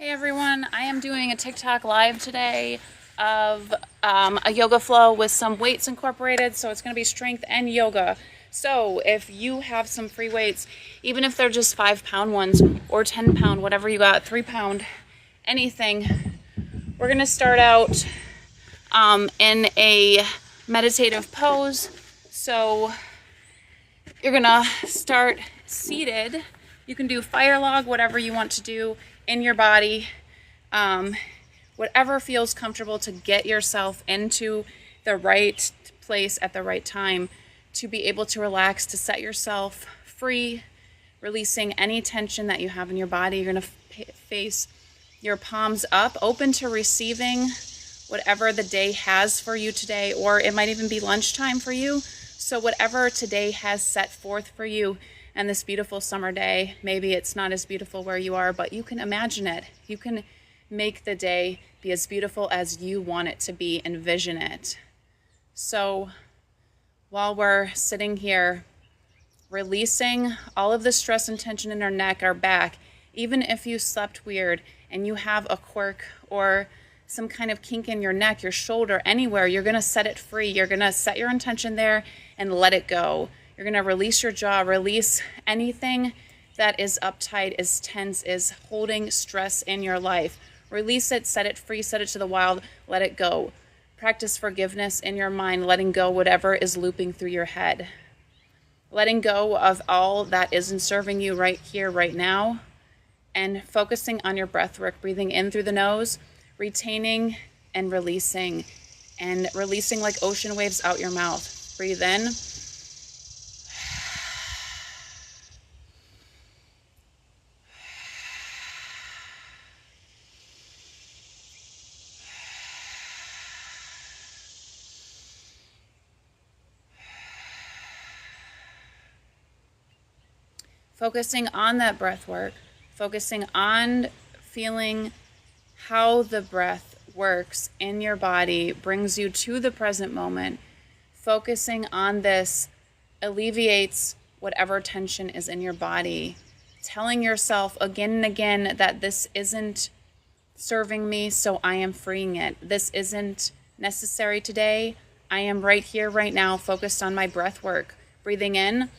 Hey everyone, I am doing a TikTok live today of a yoga flow with some weights incorporated, so it's going to be strength and yoga. So if you have some free weights, even if they're just 5-pound ones or 10-pound, whatever you got, 3-pound, anything, we're going to start out in a meditative pose. So you're going to start seated. You can do fire log, whatever you want to do in your body, whatever feels comfortable to get yourself into the right place at the right time, to be able to relax, to set yourself free, releasing any tension that you have in your body. You're going to face your palms up, open to receiving whatever the day has for you today, or it might even be lunchtime for you. So whatever today has set forth for you, and this beautiful summer day, maybe it's not as beautiful where you are, but you can imagine it. You can make the day be as beautiful as you want it to be, envision it. So while we're sitting here, releasing all of the stress and tension in our neck, our back, even if you slept weird and you have a quirk or some kind of kink in your neck, your shoulder, anywhere, you're gonna set it free. You're gonna set your intention there and let it go. You're going to release your jaw, release anything that is uptight, is tense, is holding stress in your life. Release it, set it free, set it to the wild, let it go. Practice forgiveness in your mind, letting go whatever is looping through your head. Letting go of all that isn't serving you right here, right now, and focusing on your breath work, breathing in through the nose, retaining and releasing like ocean waves out your mouth. Breathe in. Focusing on that breath work, focusing on feeling how the breath works in your body, brings you to the present moment. Focusing on this alleviates whatever tension is in your body. Telling yourself again and again that this isn't serving me, so I am freeing it. This isn't necessary today. I am right here, right now, focused on my breath work. Breathing in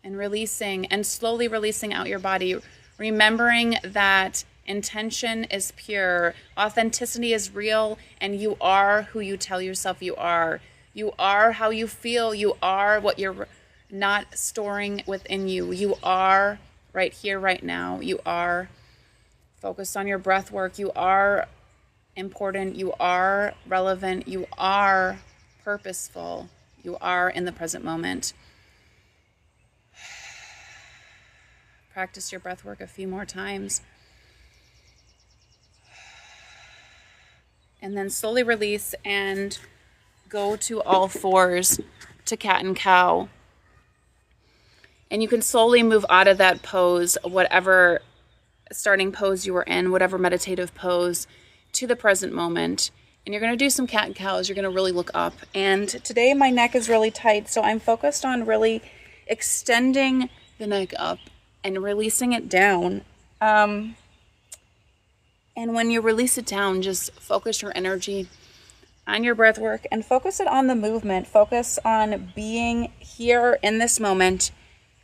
and releasing, and slowly releasing out your body, remembering that intention is pure, authenticity is real, and you are who you tell yourself you are. You are how you feel. You are what you're not storing within you. You are right here, right now. You are focused on your breath work. You are important. You are relevant. You are purposeful. You are in the present moment. Practice your breath work a few more times. And then slowly release and go to all fours to cat and cow. And you can slowly move out of that pose, whatever starting pose you were in, whatever meditative pose, to the present moment. And you're going to do some cat and cows. You're going to really look up. And today my neck is really tight, so I'm focused on really extending the neck up and releasing it down. And when you release it down, just focus your energy on your breath work and focus it on the movement. Focus on being here in this moment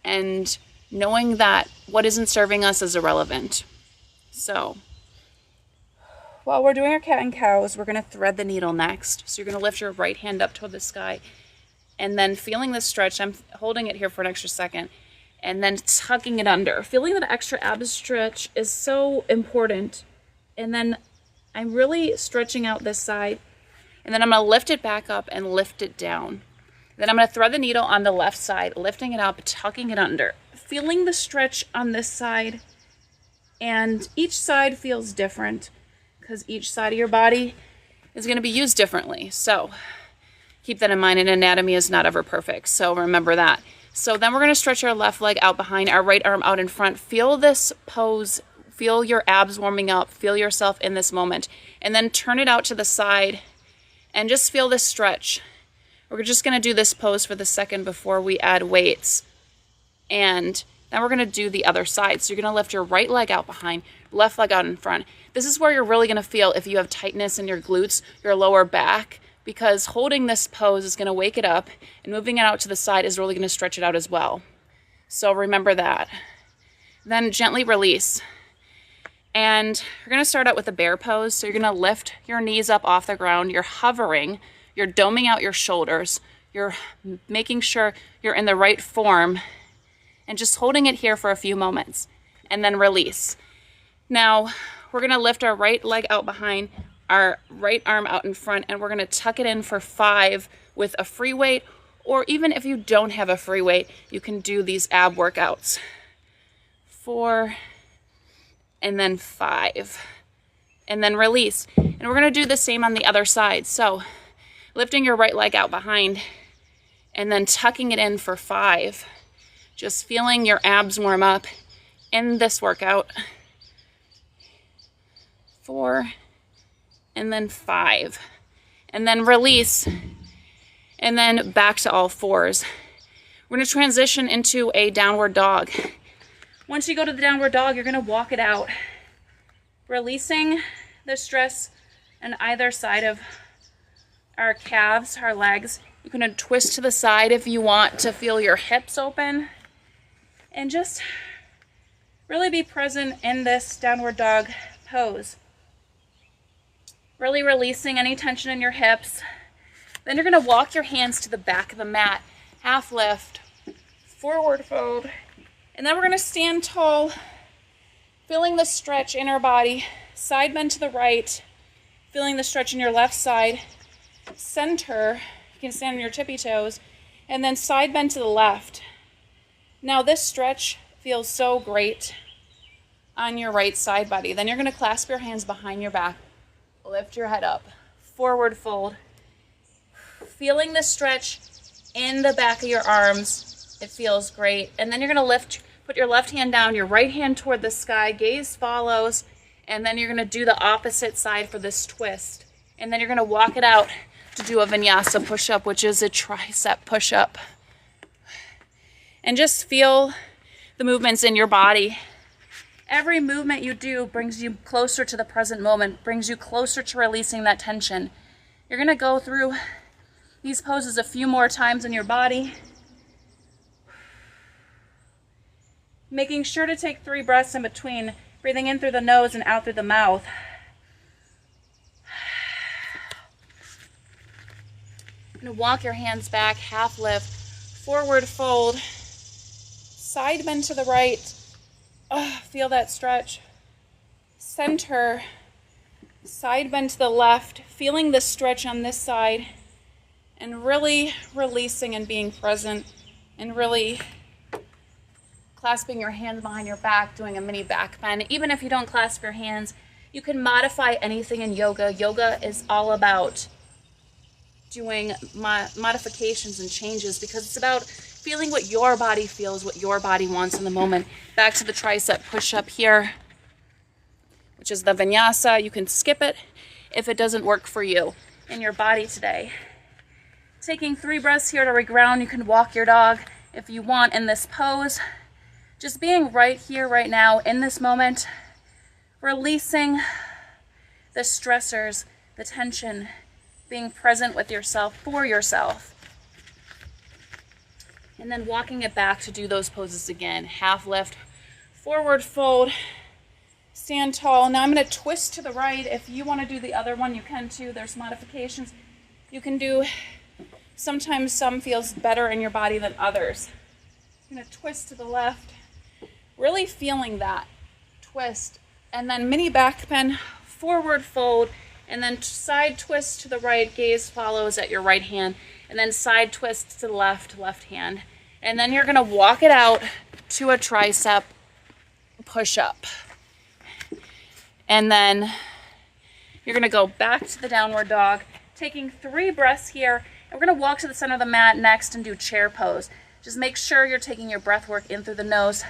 and knowing that what isn't serving us is irrelevant. So while we're doing our cat and cows, we're going to thread the needle next. So you're going to lift your right hand up toward the sky and then feeling the stretch. I'm holding it here for an extra second. And then tucking it under. Feeling that extra ab stretch is so important. And then I'm really stretching out this side. And then I'm going to lift it back up and lift it down. Then I'm going to thread the needle on the left side, lifting it up, tucking it under. Feeling the stretch on this side. And each side feels different because each side of your body is going to be used differently. So keep that in mind, and anatomy is not ever perfect. So remember that. So then we're going to stretch our left leg out behind, our right arm out in front. Feel this pose. Feel your abs warming up. Feel yourself in this moment. And then turn it out to the side and just feel this stretch. We're just going to do this pose for the second before we add weights. And Then we're gonna do the other side. So you're gonna lift your right leg out behind, left leg out in front. This is where you're really gonna feel if you have tightness in your glutes, your lower back, because holding this pose is gonna wake it up, and moving it out to the side is really gonna stretch it out as well. So remember that. Then gently release. And you're gonna start out with the bear pose. So you're gonna lift your knees up off the ground. You're hovering, you're doming out your shoulders. You're making sure you're in the right form and just holding it here for a few moments, and then release. Now, we're gonna lift our right leg out behind, our right arm out in front, and we're gonna tuck it in for 5 with a free weight, or even if you don't have a free weight, you can do these ab workouts. 4, and then 5, and then release. And we're gonna do the same on the other side. So, lifting your right leg out behind, and then tucking it in for 5. Just feeling your abs warm up in this workout. 4, and then 5. And then release. And then back to all fours. We're gonna transition into a downward dog. Once you go to the downward dog, you're gonna walk it out, releasing the stress on either side of our calves, our legs. You're gonna twist to the side if you want to feel your hips open. And just really be present in this downward dog pose. Really releasing any tension in your hips. Then you're gonna walk your hands to the back of the mat, half lift, forward fold, and then we're gonna stand tall, feeling the stretch in our body, side bend to the right, feeling the stretch in your left side, center, you can stand on your tippy toes, and then side bend to the left. Now this stretch feels so great on your right side body. Then you're gonna clasp your hands behind your back, lift your head up, forward fold, feeling the stretch in the back of your arms. It feels great. And then you're gonna put your left hand down, your right hand toward the sky, gaze follows, and then you're gonna do the opposite side for this twist. And then you're gonna walk it out to do a vinyasa push-up, which is a tricep push-up. And just feel the movements in your body. Every movement you do brings you closer to the present moment, brings you closer to releasing that tension. You're gonna go through these poses a few more times in your body. Making sure to take 3 breaths in between, breathing in through the nose and out through the mouth. You're gonna walk your hands back, half lift, forward fold, side bend to the right. Feel that stretch. Center, side bend to the left, feeling the stretch on this side, and really releasing and being present, and really clasping your hands behind your back, doing a mini back bend. Even if you don't clasp your hands, you can modify anything in yoga. Yoga is all about doing modifications and changes, because it's about feeling what your body feels, what your body wants in the moment. Back to the tricep push-up here, which is the vinyasa. You can skip it if it doesn't work for you in your body today. Taking 3 breaths here to reground. You can walk your dog if you want in this pose. Just being right here, right now, in this moment, releasing the stressors, the tension, being present with yourself, for yourself. And then walking it back to do those poses again. Half lift, forward fold, stand tall. Now I'm going to twist to the right. If you want to do the other one, you can too. There's modifications you can do. Sometimes some feels better in your body than others. I'm going to twist to the left, really feeling that twist. And then mini back bend, forward fold, and then side twist to the right, gaze follows at your right hand, and then side twist to the left, left hand. And then you're gonna walk it out to a tricep push-up. And then you're gonna go back to the downward dog, taking 3 breaths here, and we're gonna walk to the center of the mat next and do chair pose. Just make sure you're taking your breath work in through the nose,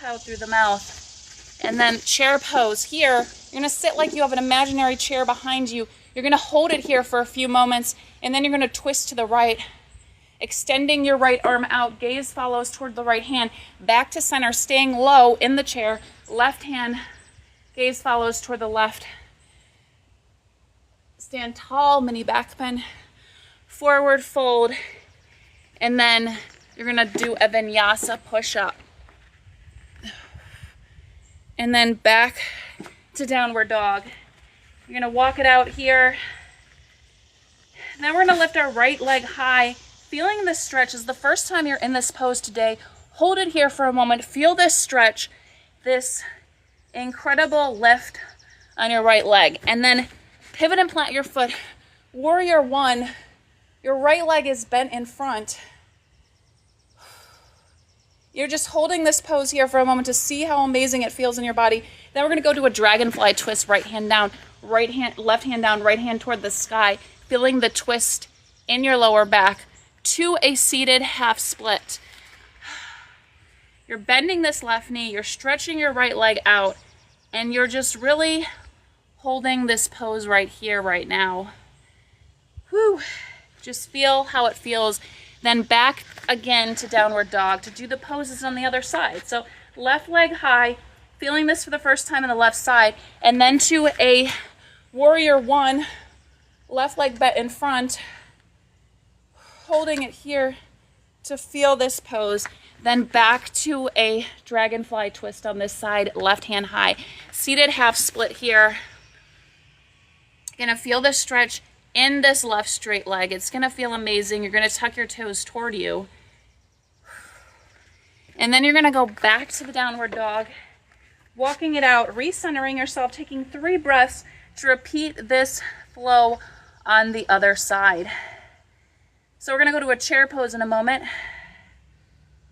out through the mouth. And then chair pose here, you're gonna sit like you have an imaginary chair behind you. You're gonna hold it here for a few moments, and then you're gonna twist to the right, extending your right arm out, gaze follows toward the right hand, back to center, staying low in the chair, left hand, gaze follows toward the left. Stand tall, mini back bend, forward fold, and then you're gonna do a vinyasa push-up. And then back to downward dog. You're gonna walk it out here. Then we're gonna lift our right leg high, feeling this stretch. Is the first time you're in this pose today. Hold it here for a moment. Feel this stretch, this incredible lift on your right leg. And then pivot and plant your foot. Warrior one, your right leg is bent in front. You're just holding this pose here for a moment to see how amazing it feels in your body. Then we're gonna go to a dragonfly twist, right hand down, left hand down, right hand toward the sky, feeling the twist in your lower back to a seated half split. You're bending this left knee, you're stretching your right leg out, and you're just really holding this pose right here, right now. Whew. Just feel how it feels. Then back again to downward dog to do the poses on the other side. So left leg high, feeling this for the first time on the left side, and then to a warrior one, left leg bent in front, holding it here to feel this pose. Then back to a dragonfly twist on this side, left hand high. Seated half split here. Gonna feel this stretch in this left straight leg. It's gonna feel amazing. You're gonna tuck your toes toward you. And then you're gonna go back to the downward dog, walking it out, recentering yourself, taking 3 breaths to repeat this flow on the other side. So we're gonna go to a chair pose in a moment,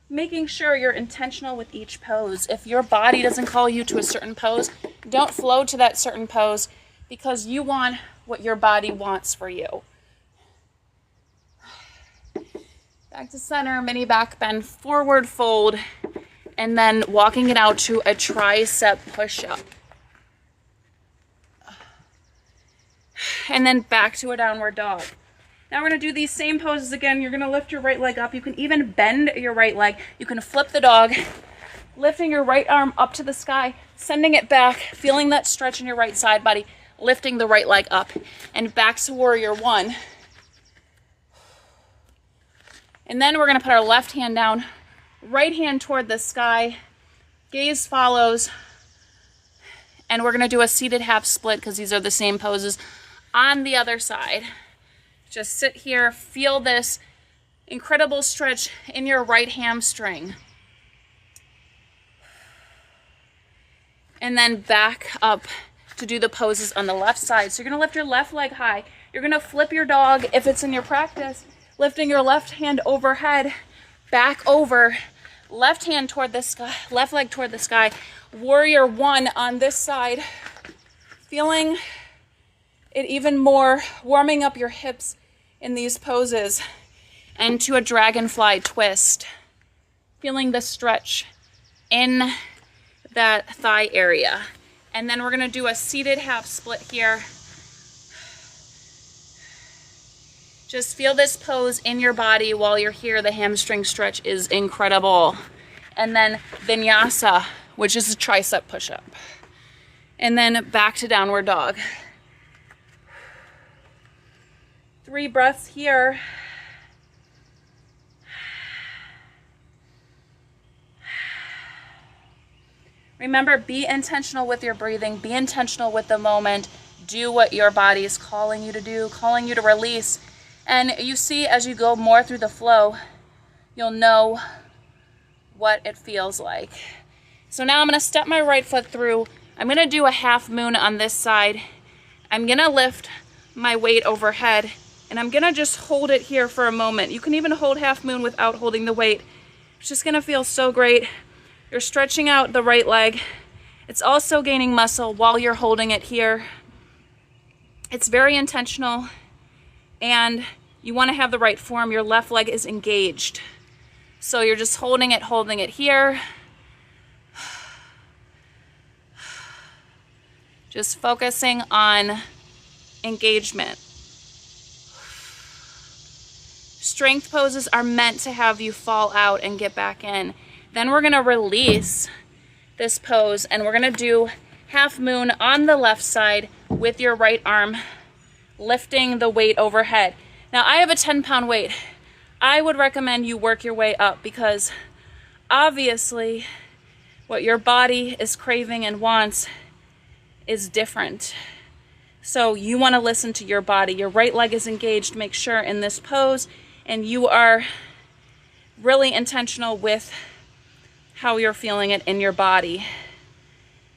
making sure you're intentional with each pose. If your body doesn't call you to a certain pose, don't flow to that certain pose because you want what your body wants for you. Back to center, mini back bend, forward fold, and then walking it out to a tricep push-up. And then back to a downward dog. Now we're gonna do these same poses again. You're gonna lift your right leg up. You can even bend your right leg. You can flip the dog, lifting your right arm up to the sky, sending it back, feeling that stretch in your right side body, lifting the right leg up, and back to warrior one. And then we're gonna put our left hand down, right hand toward the sky, gaze follows, and we're gonna do a seated half split because these are the same poses on the other side. Just sit here, feel this incredible stretch in your right hamstring. And then back up to do the poses on the left side. So you're gonna lift your left leg high. You're gonna flip your dog if it's in your practice, lifting your left hand overhead, back over, left hand toward the sky, left leg toward the sky. Warrior one on this side, feeling it even more, warming up your hips in these poses, and to a dragonfly twist, feeling the stretch in that thigh area. And then we're gonna do a seated half split here. Just feel this pose in your body while you're here. The hamstring stretch is incredible. And then vinyasa, which is a tricep push-up. And then back to downward dog. 3 breaths here. Remember, be intentional with your breathing. Be intentional with the moment. Do what your body is calling you to do, calling you to release. And you see, as you go more through the flow, you'll know what it feels like. So now I'm gonna step my right foot through. I'm gonna do a half moon on this side. I'm gonna lift my weight overhead, and I'm gonna just hold it here for a moment. You can even hold half moon without holding the weight. It's just gonna feel so great. You're stretching out the right leg. It's also gaining muscle while you're holding it here. It's very intentional, and you wanna have the right form. Your left leg is engaged. So you're just holding it here. Just focusing on engagement. Strength poses are meant to have you fall out and get back in. Then we're gonna release this pose and we're gonna do half moon on the left side with your right arm lifting the weight overhead. Now I have a 10-pound weight. I would recommend you work your way up because obviously what your body is craving and wants is different. So you want to listen to your body. Your right leg is engaged, make sure, in this pose, and you are really intentional with how you're feeling it in your body.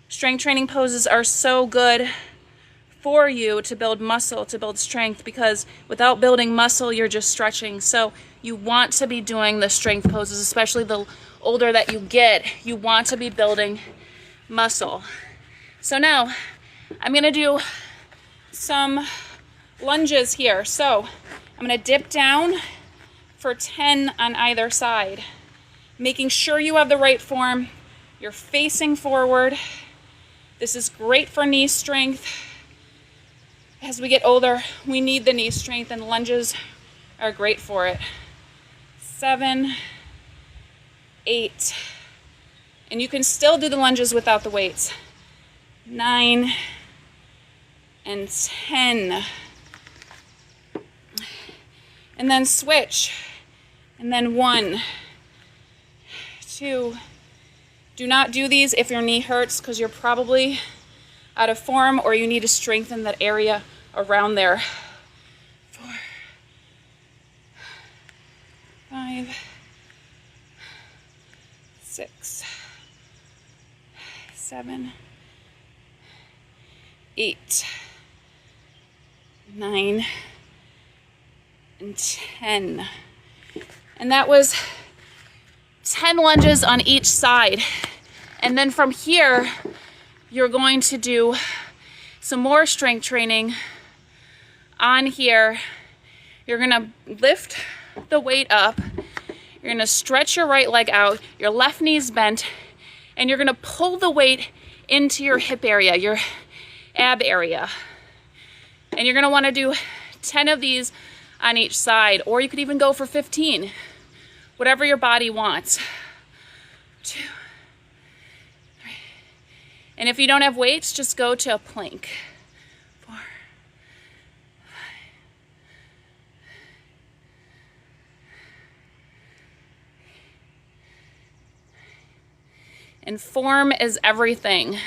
Strength training poses are so good for you to build muscle, to build strength, because without building muscle, you're just stretching. So you want to be doing the strength poses, especially the older that you get. You want to be building muscle. So now I'm gonna do some lunges here. So I'm gonna dip down for 10 on either side, making sure you have the right form. You're facing forward. This is great for knee strength. As we get older, we need the knee strength, and lunges are great for it. 7, 8, and you can still do the lunges without the weights. 9 and 10. And then switch. And then 1, 2. Do not do these if your knee hurts because you're probably out of form or you need to strengthen that area around there. 4, 5, 6, 7, 8, 9, and 10. And that was 10 lunges on each side. And then from here, you're going to do some more strength training on here. You're gonna lift the weight up. You're gonna stretch your right leg out, your left knee's bent, and you're gonna pull the weight into your hip area, your ab area. And you're gonna wanna do 10 of these on each side, or you could even go for 15, whatever your body wants. 2, 3. And if you don't have weights, just go to a plank. 4, 5. And form is everything.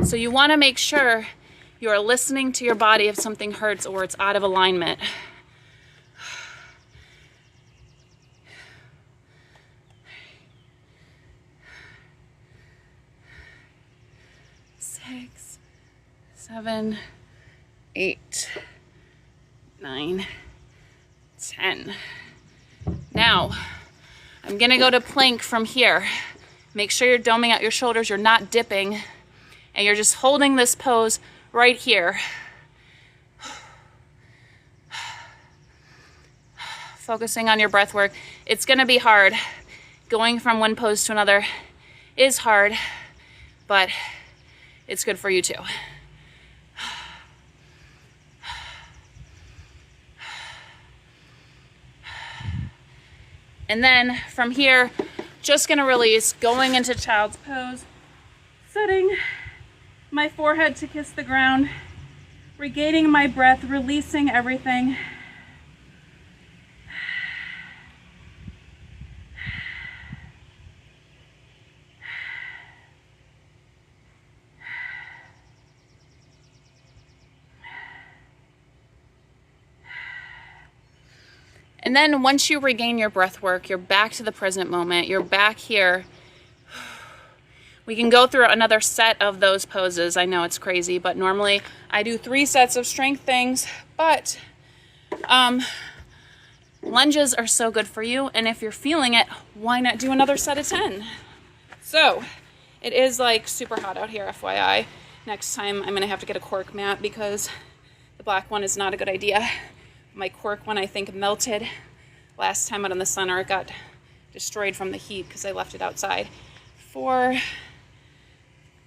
So you want to make sure you are listening to your body if something hurts or it's out of alignment. 6, 7, 8, 9, 10. Now, I'm gonna go to plank from here. Make sure you're doming out your shoulders, you're not dipping, and you're just holding this pose right here. Focusing on your breath work. It's gonna be hard. Going from one pose to another is hard, but it's good for you too. And then from here, just gonna release, going into child's pose, setting my forehead to kiss the ground, regaining my breath, releasing everything. And then once you regain your breath work, you're back to the present moment, you're back here. We can go through another set of those poses. I know it's crazy, but normally I do 3 sets of strength things, but lunges are so good for you. And if you're feeling it, why not do another set of 10? So it is like super hot out here, FYI. Next time I'm gonna have to get a cork mat because the black one is not a good idea. My cork one, I think, melted last time out in the sun, or it got destroyed from the heat because I left it outside. 4,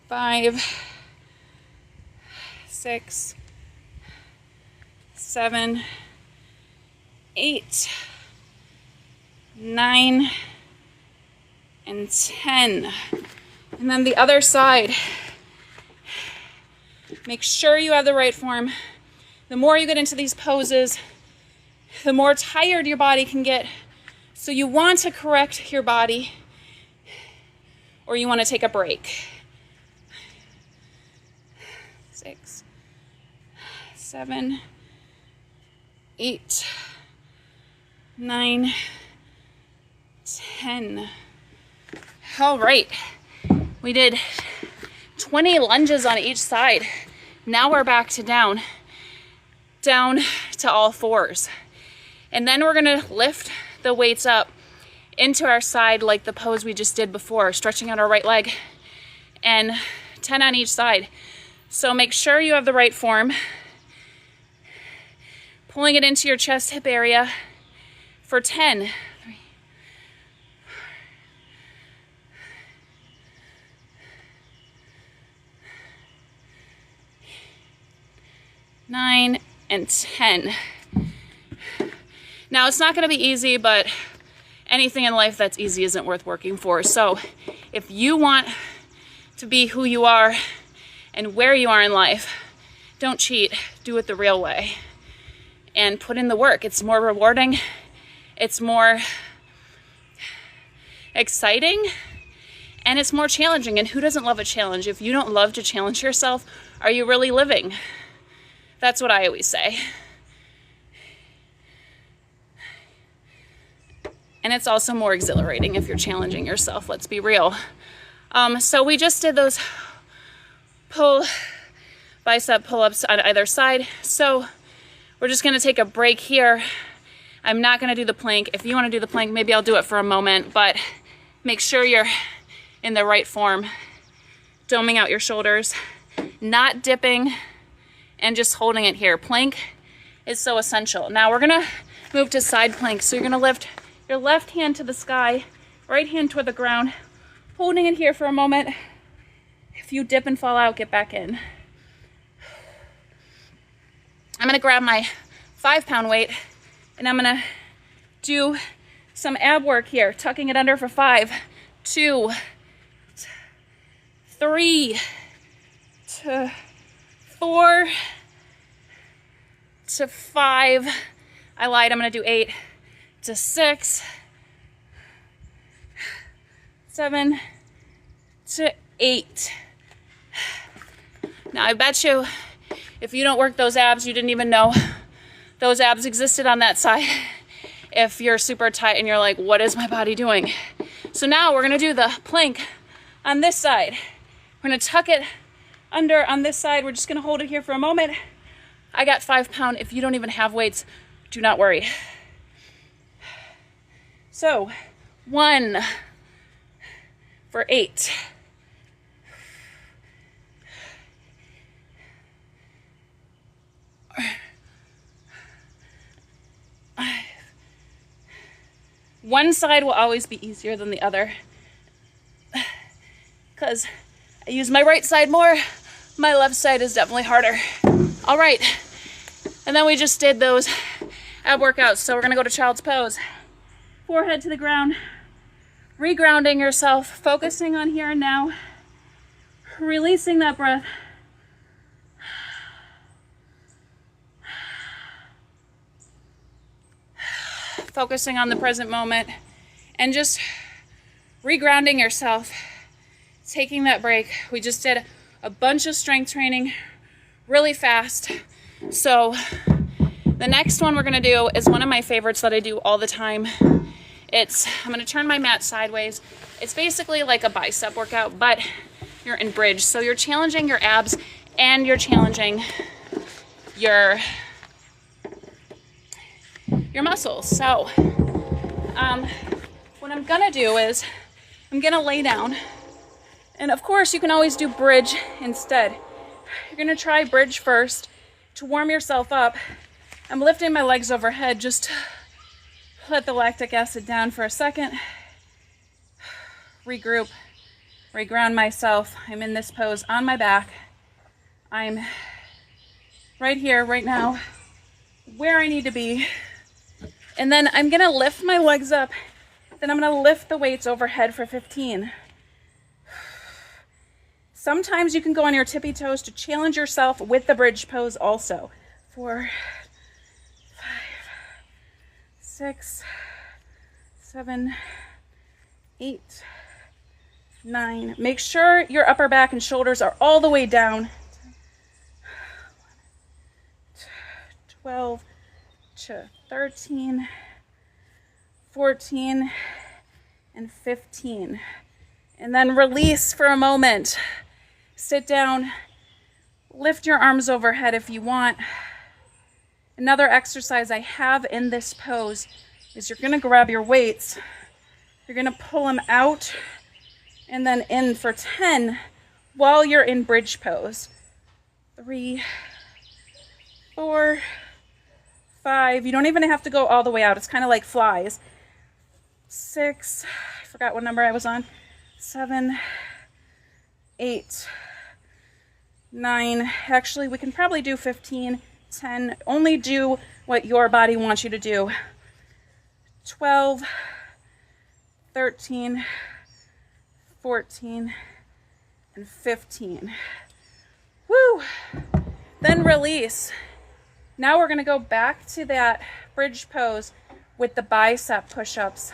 5, 6, 7, 8, 9, and 10. And then the other side. Make sure you have the right form. The more you get into these poses, the more tired your body can get. So you want to correct your body, or you want to take a break. 6, 7, 8, 9, 10. All right, we did 20 lunges on each side. Now we're back to down to all fours. And then we're gonna lift the weights up into our side like the pose we just did before, stretching out our right leg, and 10 on each side. So make sure you have the right form. Pulling it into your chest hip area for 10. 3, 9, and 10. Now, it's not going to be easy, but anything in life that's easy isn't worth working for. So if you want to be who you are and where you are in life, don't cheat. Do it the real way and put in the work. It's more rewarding. It's more exciting, and it's more challenging. And who doesn't love a challenge? If you don't love to challenge yourself, are you really living? That's what I always say. And it's also more exhilarating if you're challenging yourself, let's be real. So we just did those bicep pull-ups on either side. So we're just gonna take a break here. I'm not gonna do the plank. If you wanna do the plank, maybe I'll do it for a moment, but make sure you're in the right form. Doming out your shoulders, not dipping, and just holding it here. Plank is so essential. Now we're gonna move to side plank. So you're gonna lift your left hand to the sky, right hand toward the ground, holding it here for a moment. If you dip and fall out, get back in. I'm gonna grab my 5-pound weight and I'm gonna do some ab work here, tucking it under for 5, 2, 3, to 4, to 5. I lied, I'm gonna do 8, to 6, 7, to 8. Now I bet you if you don't work those abs, you didn't even know those abs existed on that side. If you're super tight and you're like, what is my body doing? So now we're gonna do the plank on this side. We're gonna tuck it under on this side. We're just gonna hold it here for a moment. I got 5-pound. If you don't even have weights, do not worry. So 1 for 8. 1 side will always be easier than the other because I use my right side more. My left side is definitely harder. All right, and then we just did those ab workouts. So we're gonna go to child's pose. Forehead to the ground, regrounding yourself, focusing on here and now, releasing that breath. Focusing on the present moment and just regrounding yourself, taking that break. We just did a bunch of strength training really fast. So the next one we're gonna do is one of my favorites that I do all the time. I'm gonna turn my mat sideways. It's basically like a bicep workout, but you're in bridge. So you're challenging your abs and you're challenging your muscles. So what I'm gonna do is I'm gonna lay down, and of course you can always do bridge instead. You're gonna try bridge first to warm yourself up. I'm lifting my legs overhead, just let the lactic acid down for a second. Regroup, reground myself. I'm in this pose on my back. I'm right here, right now, where I need to be. And then I'm gonna lift my legs up. Then I'm gonna lift the weights overhead for 15. Sometimes you can go on your tippy toes to challenge yourself with the bridge pose also. 4, 5, 6, 7, 8, 9. Make sure your upper back and shoulders are all the way down. 12 to 13, 14, and 15. And then release for a moment. Sit down, lift your arms overhead if you want. Another exercise I have in this pose is you're gonna grab your weights, you're gonna pull them out and then in for 10 while you're in bridge pose. 3, 4, 5. You don't even have to go all the way out. It's kind of like flies. 6, I forgot what number I was on. 7, 8, 9. Actually, we can probably do 15, 10. Only do what your body wants you to do. 12, 13, 14, and 15. Woo! Then release. Now we're going to go back to that bridge pose with the bicep push-ups.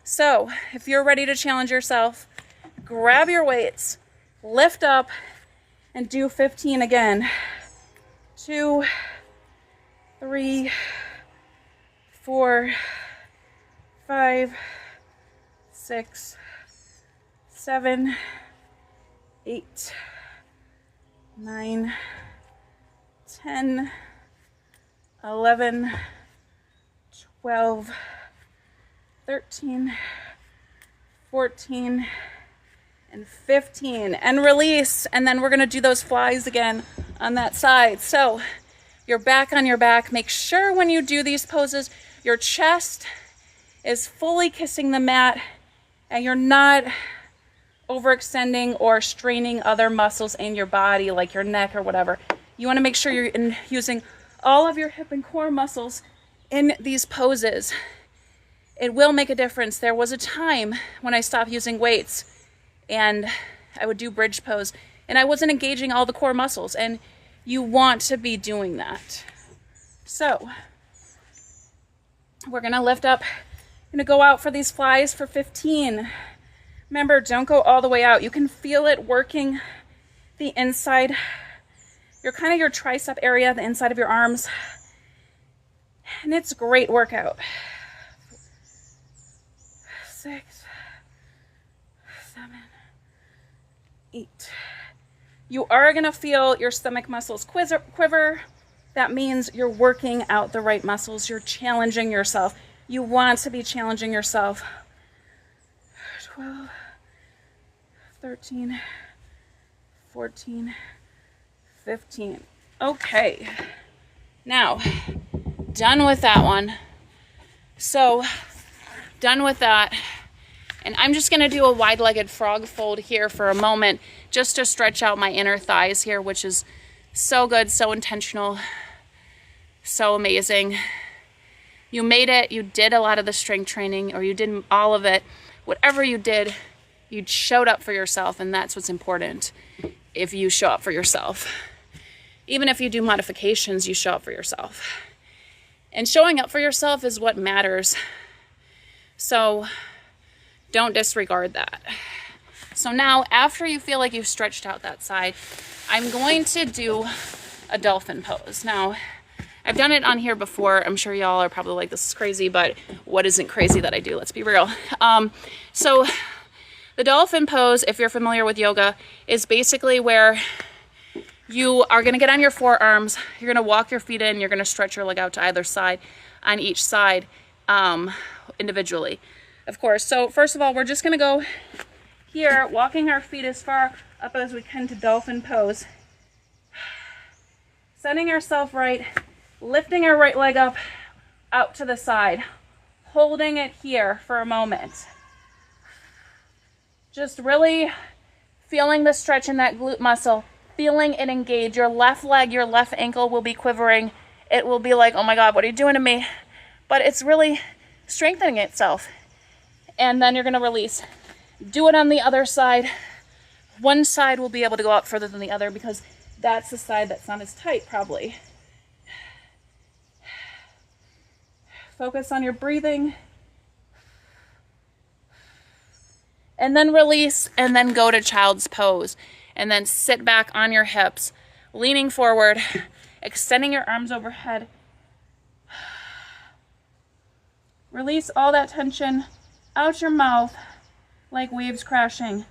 So, if you're ready to challenge yourself, grab your weights, lift up, and do 15 again. 2, 3, 4, 5, 6, 7, 8, 9, 10, 11, 12, 13, 14, and 15. And release. And then we're going to do those flies again on that side. So you're back on your back. Make sure when you do these poses, your chest is fully kissing the mat and you're not overextending or straining other muscles in your body like your neck or whatever. You want to make sure you're using all of your hip and core muscles in these poses. It will make a difference. There was a time when I stopped using weights and I would do bridge pose and I wasn't engaging all the core muscles, and you want to be doing that. So we're gonna lift up, gonna go out for these flies for 15. Remember, don't go all the way out. You can feel it working the inside, your tricep area, the inside of your arms. And it's a great workout. 6, 7, 8. You are gonna feel your stomach muscles quiver. That means you're working out the right muscles. You're challenging yourself. You want to be challenging yourself. 12, 13, 14, 15. Okay. Now, done with that one. So, done with that. And I'm just going to do a wide-legged frog fold here for a moment just to stretch out my inner thighs here, which is so good, so intentional, so amazing. You made it. You did a lot of the strength training, or you did all of it. Whatever you did, you showed up for yourself, and that's what's important. If you show up for yourself. Even if you do modifications, you show up for yourself. And showing up for yourself is what matters. So don't disregard that. So now, after you feel like you've stretched out that side, I'm going to do a dolphin pose. Now, I've done it on here before. I'm sure y'all are probably like, this is crazy, but what isn't crazy that I do? Let's be real. So the dolphin pose, if you're familiar with yoga, is basically where you are going to get on your forearms, you're going to walk your feet in, you're going to stretch your leg out to either side, on each side, individually, of course. So first of all, we're just going to go here, walking our feet as far up as we can to dolphin pose. Setting ourselves right, lifting our right leg up, out to the side, holding it here for a moment. Just really feeling the stretch in that glute muscle, feeling it engage. Your left leg, your left ankle will be quivering it will be like, oh my God, what are you doing to me? But it's really strengthening itself. And then you're going to release. Do it on the other side. One side will be able to go out further than the other because that's the side that's not as tight, probably. Focus on your breathing. And then release, and then go to child's pose. And then sit back on your hips, leaning forward, extending your arms overhead. Release all that tension out your mouth like waves crashing.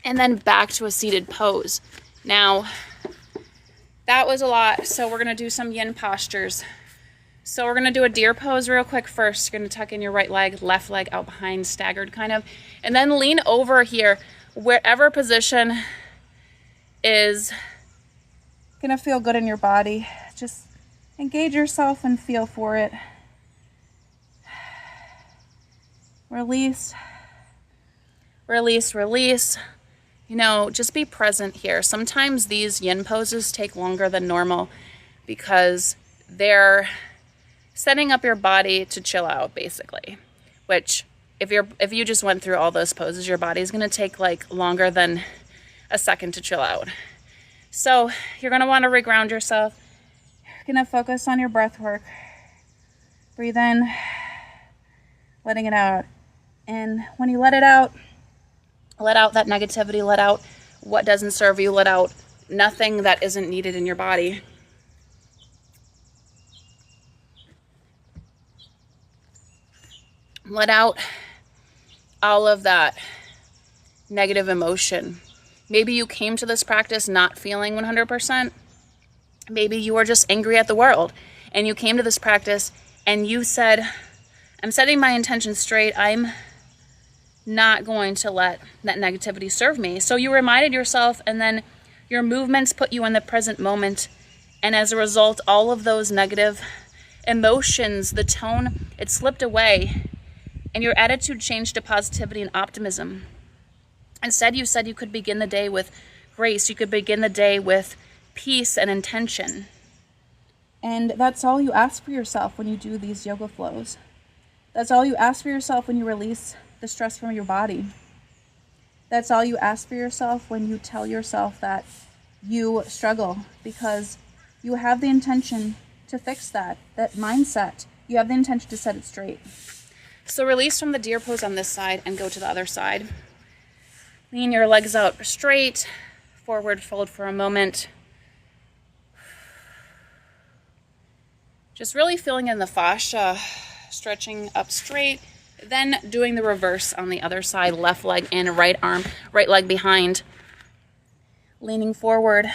And then back to a seated pose. Now, that was a lot, so we're gonna do some yin postures. So we're gonna do a deer pose real quick first. You're gonna tuck in your right leg, left leg out behind, staggered kind of, and then lean over here, wherever position is gonna feel good in your body. Just engage yourself and feel for it. Release, release, release. You know, just be present here. Sometimes these yin poses take longer than normal because they're setting up your body to chill out, basically. Which, if you just went through all those poses, your body's gonna take like longer than a second to chill out. So you're gonna want to reground yourself. You're gonna focus on your breath work. Breathe in, letting it out. And when you let it out, let out that negativity, let out what doesn't serve you, let out nothing that isn't needed in your body. Let out all of that negative emotion. Maybe you came to this practice not feeling 100%. Maybe you were just angry at the world and you came to this practice and you said, I'm setting my intention straight. I'm not going to let that negativity serve me. So you reminded yourself, and then your movements put you in the present moment. And as a result, all of those negative emotions, the tone, it slipped away, and your attitude changed to positivity and optimism. Instead, you said you could begin the day with grace. You could begin the day with peace and intention. And that's all you ask for yourself when you do these yoga flows. That's all you ask for yourself when you release the stress from your body. That's all you ask for yourself when you tell yourself that you struggle, because you have the intention to fix that mindset. You have the intention to set it straight. So release from the deer pose on this side and go to the other side. Lean your legs out straight, forward fold for a moment. Just really feeling in the fascia, stretching up straight. Then doing the reverse on the other side, left leg and right arm, right leg behind. Leaning forward,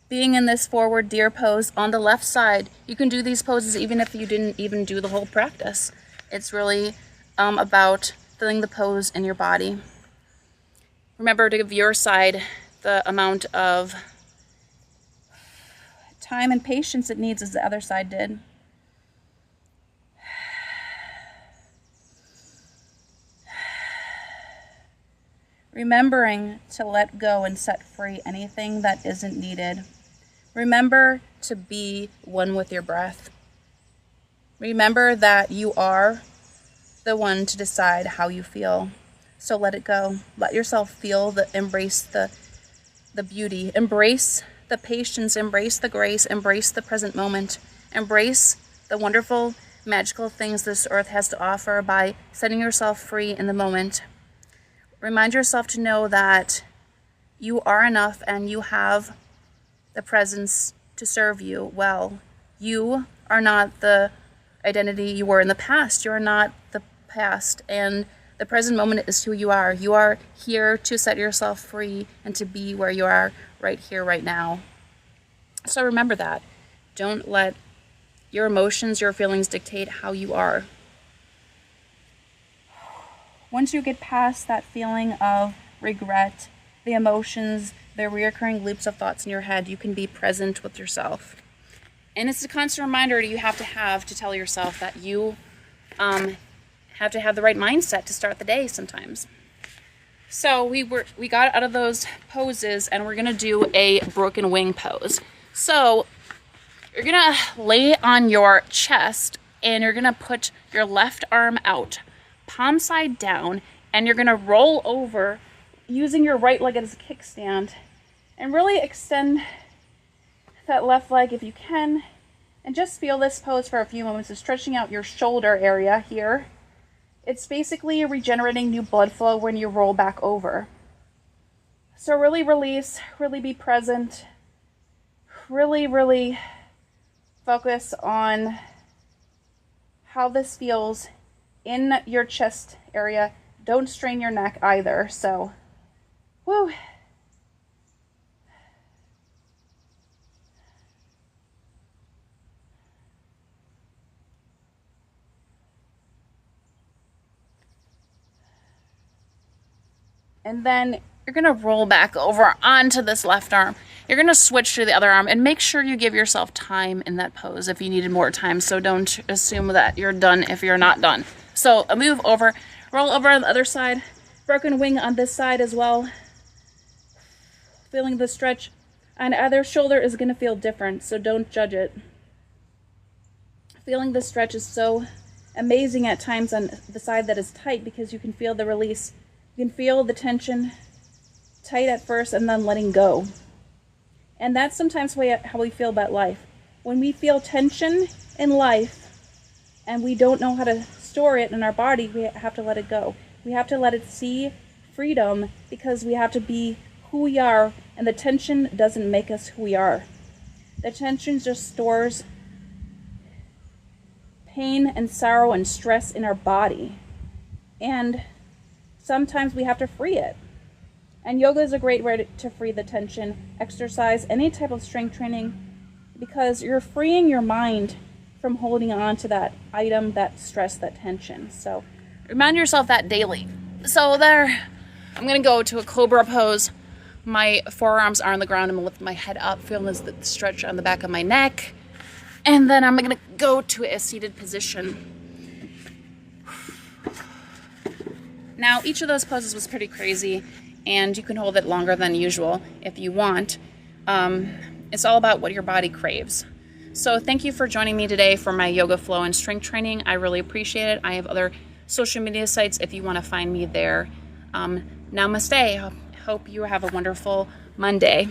being in this forward deer pose on the left side. You can do these poses even if you didn't even do the whole practice. It's really about feeling the pose in your body. Remember to give your side the amount of time and patience it needs as the other side did. Remembering to let go and set free anything that isn't needed. Remember to be one with your breath. Remember that you are the one to decide how you feel. So let it go. Let yourself feel embrace the beauty. Embrace the patience. Embrace the grace. Embrace the present moment. Embrace the wonderful, magical things this earth has to offer by setting yourself free in the moment. Remind yourself to know that you are enough and you have the presence to serve you well. You are not the identity you were in the past. You are not the past, and the present moment is who you are. You are here to set yourself free and to be where you are right here, right now. So remember that. Don't let your emotions, your feelings dictate how you are. Once you get past that feeling of regret, the emotions, the reoccurring loops of thoughts in your head, you can be present with yourself. And it's a constant reminder you have to tell yourself that you have to have the right mindset to start the day sometimes. So we got out of those poses, and we're gonna do a broken wing pose. So you're gonna lay on your chest, and you're gonna put your left arm out, palm side down, and you're gonna roll over using your right leg as a kickstand, and really extend that left leg if you can, and just feel this pose for a few moments. Of stretching out your shoulder area here. It's basically regenerating new blood flow when you roll back over. So really release, really be present, really focus on how this feels in your chest area. Don't strain your neck either. So, woo. And then you're gonna roll back over onto this left arm. You're gonna switch to the other arm, and make sure you give yourself time in that pose if you needed more time. So don't assume that you're done if you're not done. So a move over, roll over on the other side, broken wing on this side as well. Feeling the stretch on either shoulder is gonna feel different, so don't judge it. Feeling the stretch is so amazing at times on the side that is tight, because you can feel the release. You can feel the tension tight at first and then letting go. And that's sometimes how we feel about life. When we feel tension in life and we don't know how to store it in our body, we have to let it go. We have to let it see freedom, because we have to be who we are, and the tension doesn't make us who we are. The tension just stores pain and sorrow and stress in our body. And sometimes we have to free it. And yoga is a great way to free the tension. Exercise, any type of strength training, because you're freeing your mind from holding on to that item, that stress, that tension. So remind yourself that daily. So there, I'm gonna go to a cobra pose. My forearms are on the ground. I'm gonna lift my head up, feeling the stretch on the back of my neck. And then I'm gonna go to a seated position. Now, each of those poses was pretty crazy, and you can hold it longer than usual if you want. It's all about what your body craves. So thank you for joining me today for my yoga flow and strength training. I really appreciate it. I have other social media sites if you want to find me there. Namaste. Hope you have a wonderful Monday.